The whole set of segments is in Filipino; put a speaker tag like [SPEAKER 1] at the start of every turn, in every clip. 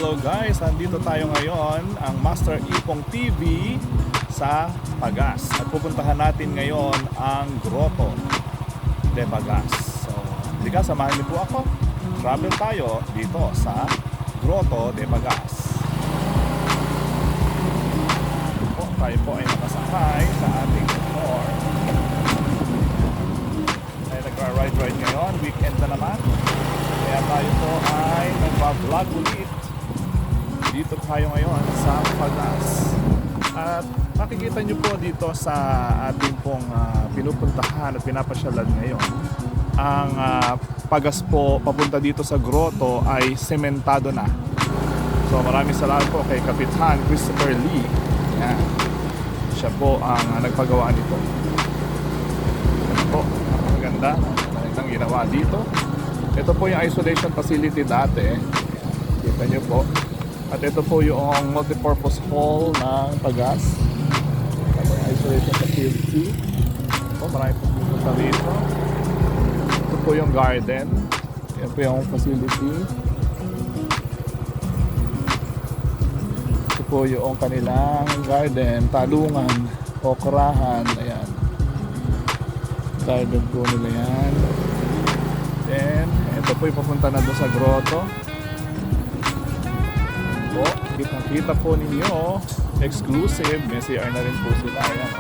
[SPEAKER 1] Hello guys, nandito tayo ngayon ang Master Ipong TV sa Pagas at pupuntahan natin ngayon ang Grotto de Pagas. So, hindi ka, samahan niyo po ako. Travel tayo dito sa Grotto de Pagas. Tayo po ay nakasakay sa ating motor. Ay nagra-ride ngayon, weekend na naman. Kaya tayo po ay nagpa-vlog ulit. Dito tayo ngayon sa Pagas. At makikita nyo po dito sa ating pong pinupuntahan at pinapasyalan ngayon. Ang Pagas po papunta dito sa Grotto ay sementado na. So maraming salamat po kay Kapitan Christopher Lee. Yan. Siya po ang nagpagawa nito. Ito po, napakaganda ng ginawa dito. Ito po yung isolation facility dati. Kita nyo po. At ito po yung multipurpose hall ng Pagas. Ito po yung isolation facility. Ito, marami po pupunta dito. Ito po yung garden. Ito po yung facility. Ito po yung kanilang garden, talungan, okrahan. Ayan. Garden po nila yan. Then, ito po yung papunta na doon sa grotto. Po, kita po ninyo, exclusive, may CR na rin po sila. Ayan.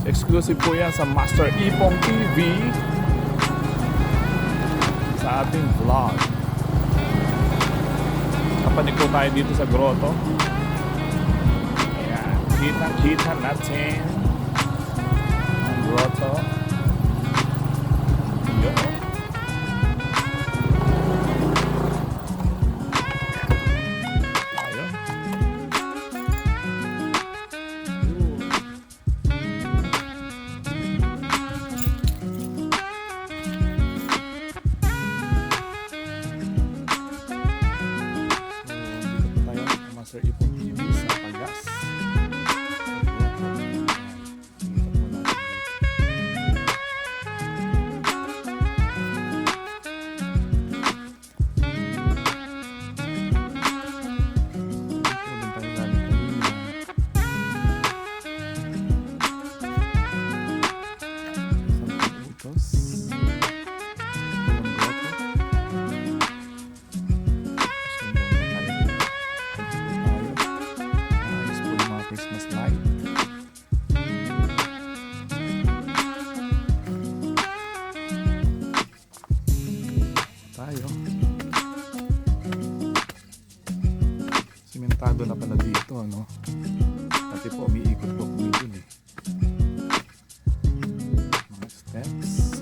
[SPEAKER 1] Exclusive po yan sa Master Ipong TV sa ating vlog. Kapanig po tayo dito sa grotto. Ayan, kita natin ang grotto. Yun, oh. Master Ipong TV sa Pagas. Christmas light. Tayo. Simentado na pala dito, ano? Pati po umiikot po dito eh. Mga steps.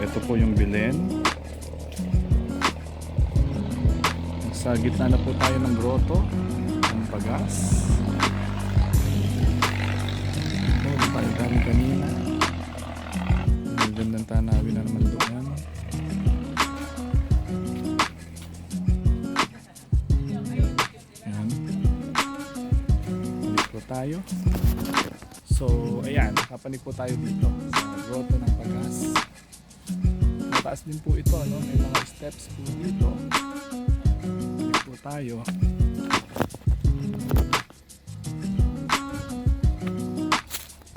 [SPEAKER 1] Ito po yung Belen. Sa gitna na po tayo ng grotto ng Pagas. Ito tayo galing kanina. Ang gandang tanawin na naman doon. Ayan. Balik po tayo. So ayan, kapanig po tayo dito sa grotto ng Pagas. Mataas din po ito, no? May mga steps po dito. Balik po tayo.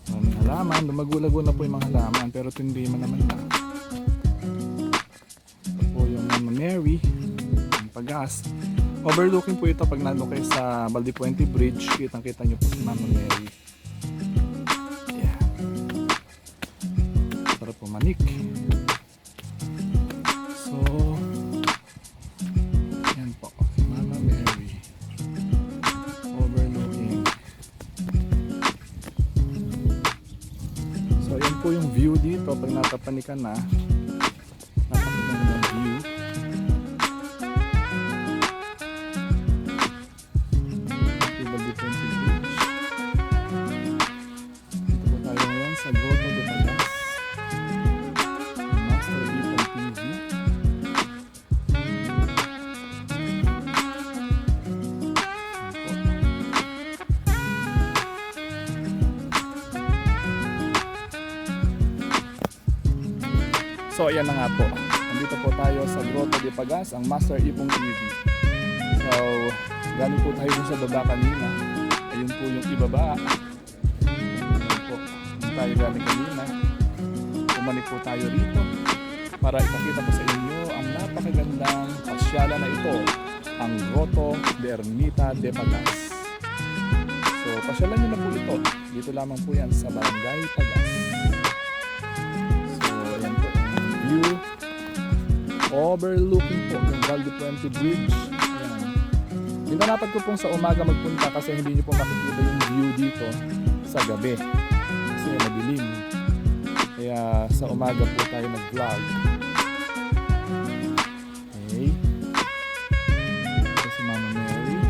[SPEAKER 1] Maraming halaman. Lumagulago na po yung mga halaman, pero hindi man naman na. Ito po yung Mama Mary ang Pagas. Overlooking po ito pag nandun kayo sa Baldipuente Bridge. Kitang-kita nyo po si Mama Mary. Yeah. Sarap po manik. So, yan po, Mama Mary overlooking. So, yan po yung view dito. Pag natapanikan na, napakaganda ng view. Diba different views? Dito po tayo ngayon sa Grotto de Pagas. So ayan na nga po. Nandito po tayo sa Grotto de Pagas, ang Master Ipong TV. So galing po tayo dun sa baba kanina. Ayun po yung ibaba. Ayun po. Doon tayo galing kanina. Bumalik po tayo rito para ipakita po sa inyo ang napakagandang pasyalan na ito, ang Grotto de Ermita de Pagas. So pasyalan nyo na po ito. Dito lamang po yan sa Barangay Pagas. So ayan po ang view overlooking po yung Valde Puente Bridge. Ayan. Dinanapat ko pong sa umaga magpunta kasi hindi nyo po makikita yung view dito sa gabi kasi madilim. Kaya sa umaga po tayo nag-vlog. Okay. Ito si Mama Mary.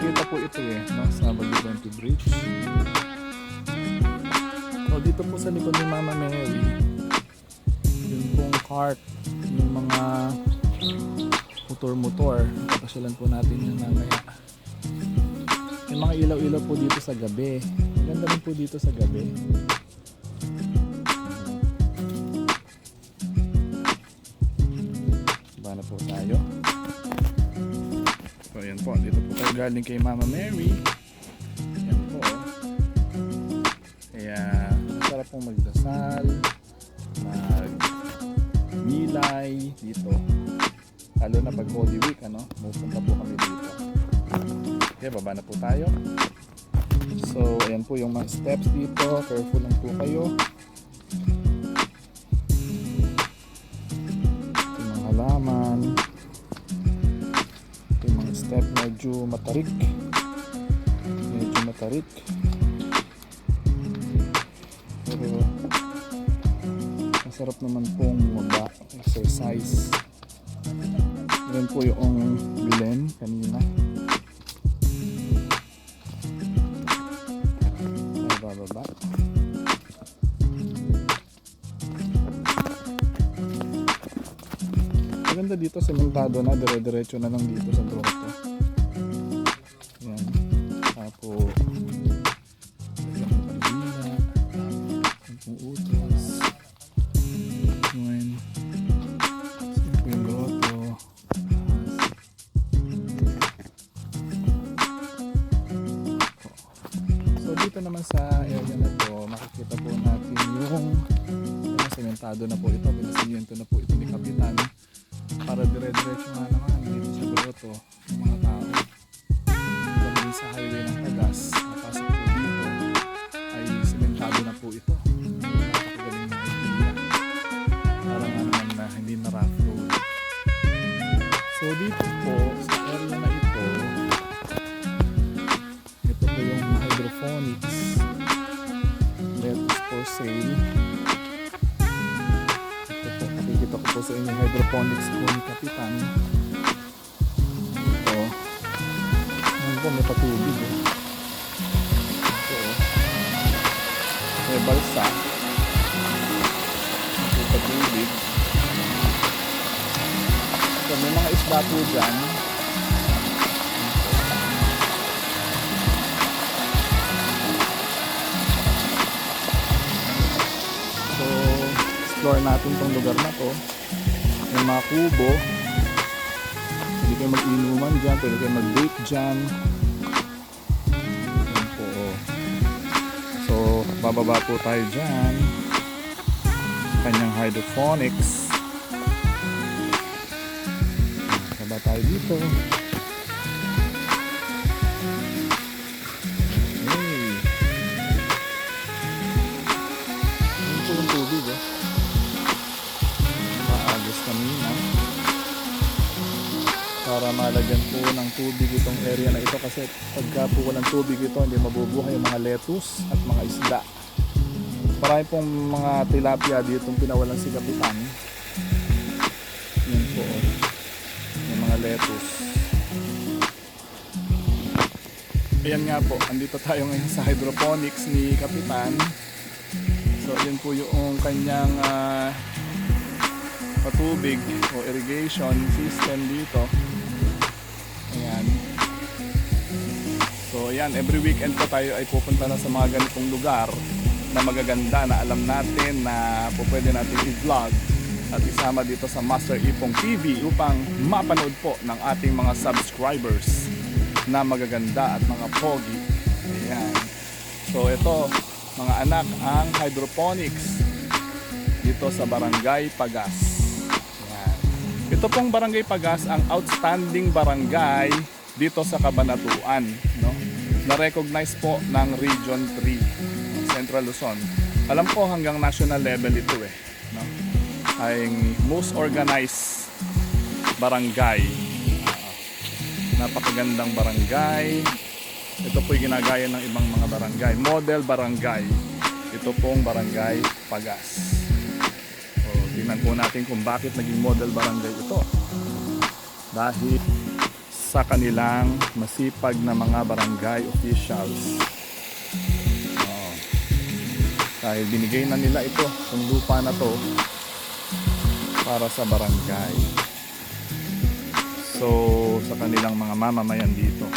[SPEAKER 1] Kita po ito no, sa Valde Puente Bridge. So dito po sa likod ni Mama Mary, yun pong cart, yung mga motor-motor. Papasyalan po natin yung mamaya. Yung mga ilaw-ilaw po dito sa gabi. Ganda rin po dito sa gabi. Bana po tayo. So ayan po, dito po tayo galing kay Mama Mary. Ayan po. Kaya masarap pong magdasal, mag-milay dito. Lalo na pag Holy Week, pupunta po kami dito. Okay, baba na po tayo. So ayan po yung mga steps dito. Careful lang po kayo. Yung mga halaman. Step medyo matarik, pero masarap naman pong mag-exercise. Yan po yung bilen kanina. Bababa. Maganda dito, sementado na, dire-diretso na lang dito sa grotto. Yan. Tapos yung pagdina, yung utos. Yun. Ito yung grotto. So dito naman sa area na to, makikita po natin yung sementado na po ito, pinasimiento na po ito ni Kapitan. Para dire-diretso nga naman dito sa grotto ng mga tao. Dito sa highway ng Pagas, napasok po dito ay sementado na po ito. Napakagaling na idea. Para nga naman na hindi na rough road. So dito po sa area na ito po yung hydroponics, lettuce for sale. Nakikita ko po sa inyo hydroponics po ni Kapitan. Ito. Ngayon po may patubig. Ito. May balsa. May patubig. Ito, may mga isda po dyan. So, explore natin tong lugar na to. May mga kubo, pwede kayo mag-inuman dyan, pwede kayo mag-bake dyan. Yan po. So bababa po tayo dyan, kanyang hydroponics. Baba tayo dito. Para malagyan po ng tubig itong area na ito kasi pagka po walang tubig ito hindi mabubuhay yung mga lettuce at mga isda. Marami pong mga tilapia dito pinawalan si Kapitan. Yan po yung mga lettuce. Ayan nga po, andito tayo ngayon sa hydroponics ni Kapitan. So yan po yung kanyang patubig o irrigation system dito. Ayan. So ayan, every weekend po tayo ay pupunta na sa mga ganitong lugar na magaganda na alam natin na pwede natin i-vlog at isama dito sa Master Ipong TV upang mapanood po ng ating mga subscribers na magaganda at mga pogi. Ayan. So ito mga anak, ang hydroponics dito sa Barangay Pagas. Ayan. Ito pong Barangay Pagas ang outstanding barangay dito sa Cabanatuan, no? Na-recognize po ng Region 3 Central Luzon. Alam ko hanggang national level ito no? Ay most organized barangay. Napakagandang barangay. Ito po'y ginagaya ng ibang mga barangay. Model barangay. Ito pong Barangay Pagas. So, tingnan po natin kung bakit naging model barangay ito. Dahil sa kanilang masipag na mga barangay officials. Dahil binigay na nila ito, yung lupa na to para sa barangay. So, sa kanilang mga mamamayan dito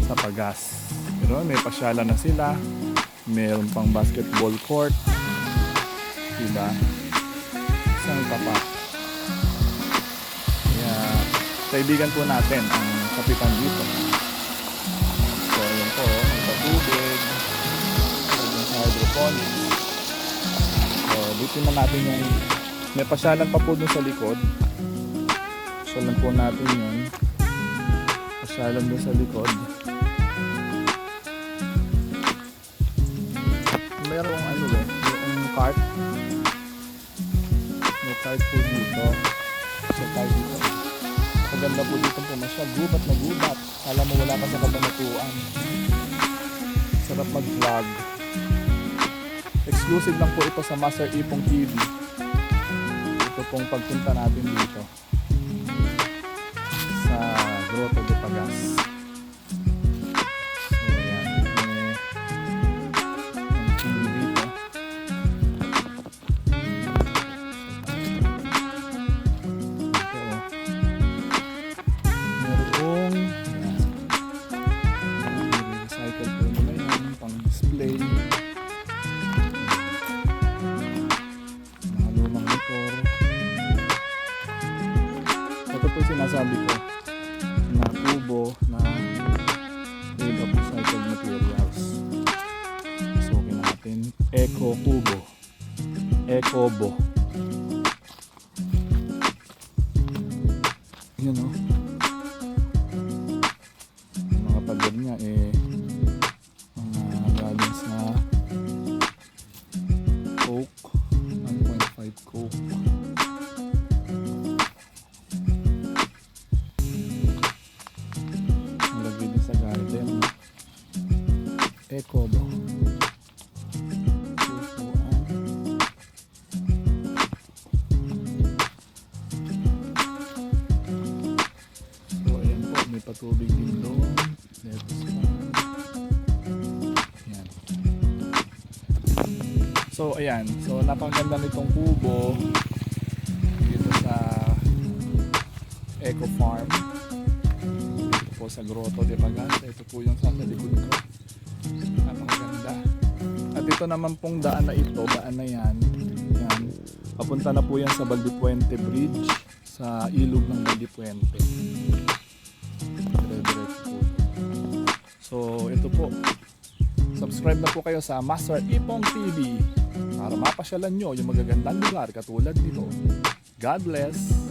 [SPEAKER 1] sa Pagas. Pero may pasyalan na sila. Meron pang basketball court. Diba? Isang tapat. Kaya, kaibigan po natin ang kapitan dito. So, yun po, ang patubig. Yung hydroponics. So, dito na natin yung may pasyalan pa po dun sa likod. Pasyalan po natin yun. Pasyalan dun sa likod. Mayroong ano yung cart. May cart po dito. So cart dito. Maganda po dito po masya. Gubat na gubat. Alam mo wala ka sa Cabanatuan. Sarap mag-vlog. Exclusive lang po ito sa Master Ipong TV. Ito pong pagpunta natin dito sa Grotto de Pagas. So yan. Ang TV dito. Ito o. Merong recycle po nila yan. Pang display. Ito po sinasabi ko na tubo na made of recycled materials. Sukin natin Eco Kubo, Ecobo. Yun o. Mga pader niya mga galing sa Coke, 1.5 Coke. Ecobo. So ayan po, may patubig din doon. Let's ayan. So ayan, so napakaganda nitong kubo dito sa Eco Farm. Dito po sa Grotto de Pagas. Ito po yung sa likod ko. Napakaganda. At ito naman pong daan na ito, daan na yan, papunta na po yan sa Valdepuente Bridge, sa ilog ng Valdepuente. Dire-diretso po. So ito po, subscribe na po kayo sa Master Ipong TV para mapasyalan nyo yung magagandang lugar katulad nito. God bless!